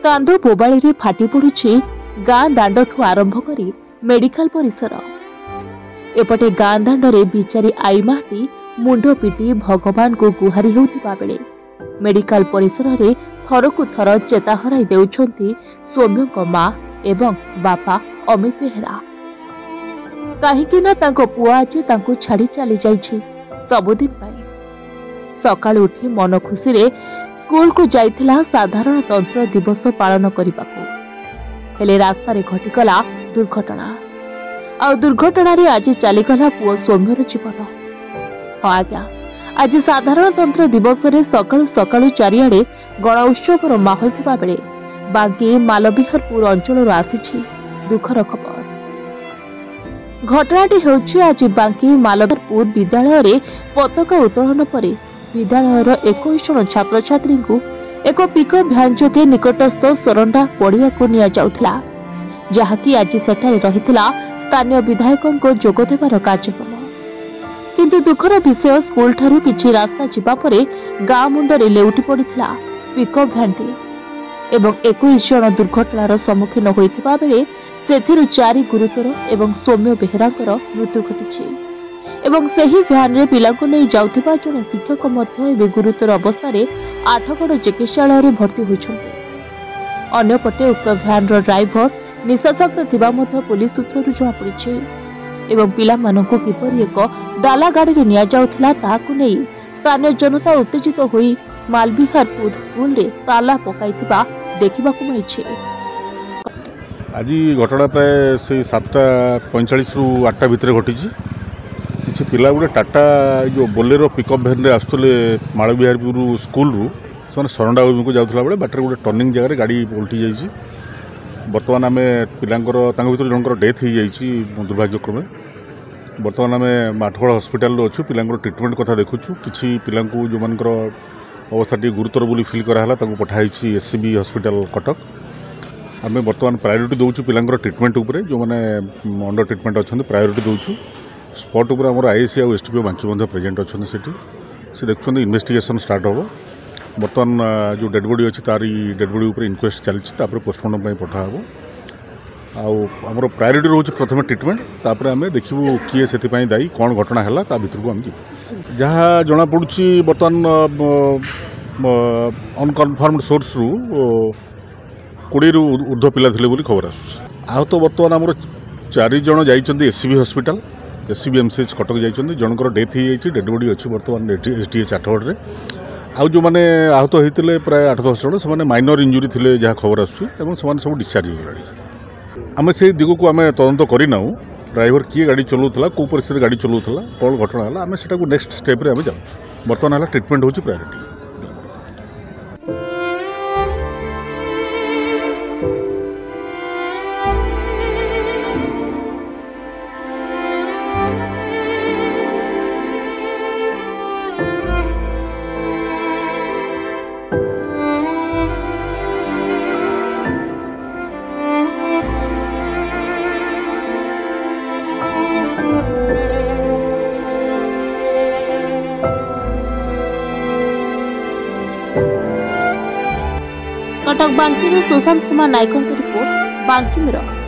कांध बोबाड़ी फाटी पड़ुछि गाँ दांडठू आरंभ करी मेडिकल परिसर। एपटे गाँ दांडरे बिचारी आई माटी मुंड पिटी भगवान को गुहारी होउथिबा बेले मेडिकल परिसर रे थरकु थर चेता हराई देउछंती सौम्य माँ एवं बापा अमित बेहरा। काहीकि ना तांको पुआ आज तांको छाड़ी चली जाइछि सबुदिन पाई। सकाळ उठी मन खुशी रे स्कूल को जाइथिला साधारणतंत्र दिवस पालन करिबाकू। हेले रास्ता रे घटिगला दुर्घटना। आ दुर्घटना रे आज चलीगला पुआ सौम्यर जीवन। हाँ आज्ञा, आज साधारणतंत्र दिवस रे सकाळु सकाळु चारिआडे गण उत्सवर माहौल थिबा बेले बांकी मालविहारपुर अंचल आसी दुखर खबर। घटनाटी हेउछि आज बांकी मालविहारपुर विद्यालय रे पताका उत्तोलन पर विद्यालयर 21 जन छात्र छात्री को एक पिकअप भ्यान जोगे निकटस्थ सरंडा पड़िया को निया जाउथला, जहाँकि आज सेठारे रहितला स्थानीय विधायकों को जोग देवार कार्यक्रम। किंतु दुखर विषय स्कूल ठारू किछि रास्ता जिबा परे गाँ मुंडरे लेउटी पड़िथिला पिकअप भ्यानटी एवं 21 जन दुर्घटनार सम्मुखीन होइथिबा बेले सेथिरु 4 गुरुतर एवं सौम्य बेहरांकर मृत्यु घटिछि एवं सही भ्यान रे पिला को नहीं जाउथिबा जने शिक्षक मध्य एबे गुरुतर अवस्था रे आठगड़ चिकित्सालय रे भर्ती होइछन्ते। अन्यपटे उक्त भ्यान रो ड्राइवर निशासक्त थिबा मध्य पुलिस सूत्ररु जଣା पड़िछि एवं पिला मानकु किपरि एक डाला गाड़ी रे निया जाउथला ताहाकु नै स्थानीय जनता उत्तेजित होई मालविहारपुर स्कूल रे ताला पकाइथिबा देखिबाकु मिलिछि। आज घटना प्राय से 7:45 रु 8टा भितर घटी। किसी पिला गोटे टाटा जो बोलेरो पिकअप भैन रे आसुले मालविहारपुर स्कूल रु से सरंडा को जाऊला बेले बाटर गोटे टर्निंग जगह गाड़ी उल्टी जाइए। बर्तमान आम पिलांकर भर जनकर डेथ हो जाइए दुर्भाग्यक्रमे। बर्तमान आम माठगड़ हस्पिटाल अच्छु पिलांकर ट्रिटमेंट कथा देखुछु। किसी पिला जो मानकर अवस्था टी गुरुतर बोली फिल कराला पठाई एससीबी हस्पिटाल कटक। आम बर्तमान प्रायोरिटी दौचु पिलांकर ट्रिटमेंट उपरे जो मैंने अंडर ट्रिटमेंट अच्छा प्रायोरिटी दौचु। स्पॉट उपर आम आईएससी और एसटीपीओ बांकी प्रेजेंट अच्छा से देखुं इन्वेस्टिगेशन स्टार्ट हम। बर्तमान जो डेड बॉडी अच्छी तारी डेड बॉडी उपर इनक्वेस्ट चलती पोस्टमार्टम पठाब। आमर प्रायोरिटी रोच प्रथम ट्रिटमेंट तापर आम देखू किए से दायी कौन घटना है ता भर को आम जहाँ जना पड़ी बर्तमान अनकनफर्मड सोर्स रु 20 रु ऊर्ध्व पिला थे खबर आस। आहत बर्तमान आमर 4 जन जाइए SCB hospital SCB MCH Cuttack जाइए। जनकर डेथ हो जाए डेड बॉडी अच्छी बर्तमान एसडीएच आठगढ़। आउ जो मैंने आहत होते प्राय 8-10 जन से माइनर इंजुरी थे जहाँ खबर आसूँ सब डिस्चार्ज हो गला। आम से दिग को आम तदंत करना ड्राइवर किए गाड़ी चलाऊला कौ परिस्थिति गाड़ी चलाऊला कौन घटना है आम से नेक्स्ट स्टेप आम जाऊँ। बर्तमान है ट्रिटमेंट होची प्रायोरिटी। कटक बांकी सुशांत कुमार नायकों की रिपोर्ट बांकी मिरर।